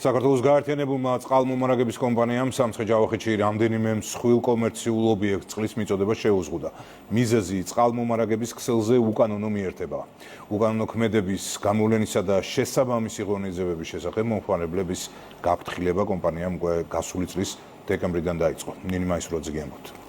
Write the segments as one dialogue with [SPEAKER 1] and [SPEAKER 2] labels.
[SPEAKER 1] საქართველოს გაერთიანებულმა წყალმომარაგების კომპანიამ სამცხე-ჯავახეთში რამდენიმე მსხვილ კომერციულ ობიექტს წყლის მიწოდება შეუზღუდა. მიზეზი წყალმომარაგების ქსელზე უკანონო მიერთებაა. უკანონო ქმედების გამოვლენისა და შესაბამისი ღონისძიებების შესახებ მომხმარებლების გაფრთხილება კომპანიამ გასული წლის დეკემბრიდან დაიწყო. ნინი მაისურაძე გემოთ.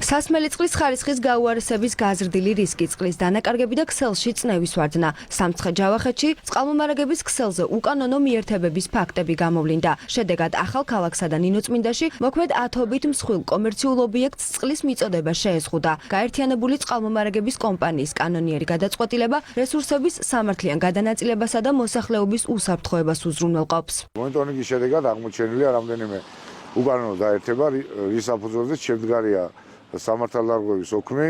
[SPEAKER 2] სასმელი წყლის ხარისხის გაუარესების გაზრდილი რისკი, წყლის დანაკარგები და ქსელში წნევის ვარდნა. სამცხე-ჯავახეთში წყალმომარაგების ქსელზე უკანონო მიერთებების ფაქტები გამოვლინდა. შედეგად ახალ ქალაქსა და ნინოწმინდაში მოქმედ ათობით მსხვილ კომერციულ ობიექტს წყლის მიწოდება შეეზღუდა. გაერთიანებული წყალმომარაგების კომპანიის კანონიერი გადაწყვეტილება რესურსების სამართლიან გადანაწილებასა და მოსახლეობის უსაფრთხოებას უზრუნველყოფს.
[SPEAKER 3] მონიტორინგის შედეგად აღმოჩენილია რამდენიმე უკანონო დაერთება, რის საფუძველზეც შემდგარია სამართალდარღვევის ოქმი.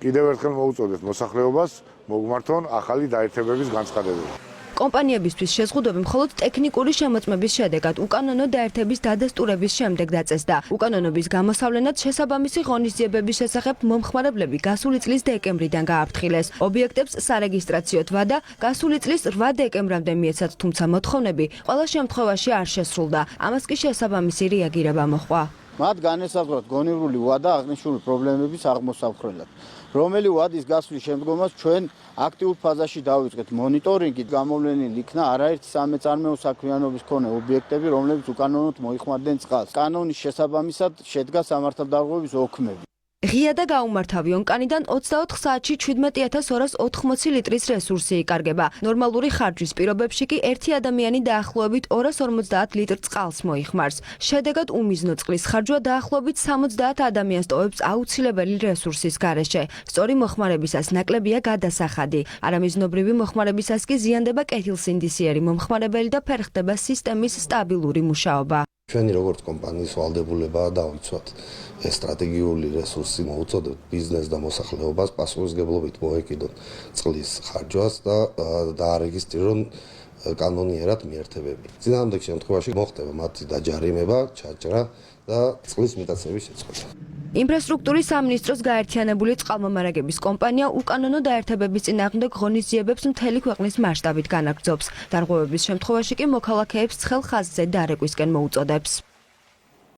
[SPEAKER 3] კიდევ ერთხელ მოუწოდეთ მოსახლეობას მოგმართონ ახალი დაერთებების განცხადებები.
[SPEAKER 2] კომპანიებისთვის შეზღუდვები მხოლოდ ტექნიკური შემოწმების შედეგად უკანონო დაერთების დადასტურების შემდეგ დაწესდა. უკანონობის გამოსავლენად შესაბამისი ღონისძიებების შესახებ მომხმარებლები გასული წლის დეკემბრიდან გააფრთხილეს. ობიექტებს სარეგისტრაციო ვადა გასული წლის 8 დეკემბრამდე მიეცათ, თუმცა მოთხოვნები ყველა შემთხვევაში არ შესრულდა. ამას კი შესაბამისი რეაგირება მოჰყვა.
[SPEAKER 4] მათ განესაზღვრათ გონივრული ვადა აღნიშნული პრობლემების აღმოსახრელად, რომელი ვადის გასვლის შემდგომაც ჩვენ აქტიურ ფაზაში დავიწყეთ მონიტორინგი. გამოვლენილი იქნა არაერთი სამეწარმეო საქმიანობის მქონე ობიექტები, რომლებიც უკანონოდ მოიხმარდნენ წყალს. კანონის შესაბამისად შედგა სამართალდარღვევის ოქმები.
[SPEAKER 2] ღია და გაუმართავი ონკანიდან 24 საათში 17.280 ლიტრის რესურსი იკარგება. ნორმალური ხარჯვის პირობებში კი ერთი ადამიანი დაახლოებით 250 ლიტრ წყალს მოიხმარს. შედეგად უმიზნო წყლის ხარჯვა დაახლოებით 70 ადამიანს ტოვებს აუცილებელი რესურსის გარეშე. სწორი მოხმარებისას ნაკლებია გადასახადი. არამიზნობრივი მოხმარებისას კი ზიანდება კეთილსინდისიერი მომხმარებელი და ფერხდება სისტემის სტაბილური მუშაობა.
[SPEAKER 5] ჩვენი როგორც კომპანიის ვალდებულებაა დავიცვათ ეს სტრატეგიული რესურსი, მოუწოდოთ ბიზნეს და მოსახლეობას პასუხისმგებლობით მოეკიდოთ წყლის ხარჯვას და დაარეგისტრირონ კანონიერად მიერთებები. წინააღმდეგ შემთხვევაში მოხდება მათი დაჯარიმება, ჩაჭრა და წყლის მიტაცების შეწყვეტა.
[SPEAKER 2] ინფრასტრუქტურის სამინისტროს გაერთიანებული წყალმომარაგების კომპანია უკანონო დაერთებების წინააღმდეგ ღონისძიებებს მთელი ქვეყნის მასშტაბით განაგრძობს. დარღვევების შემთხვევაში კი მოქალაქეებს ცხელ ხაზზე დარეკვისკენ მოუწოდებს.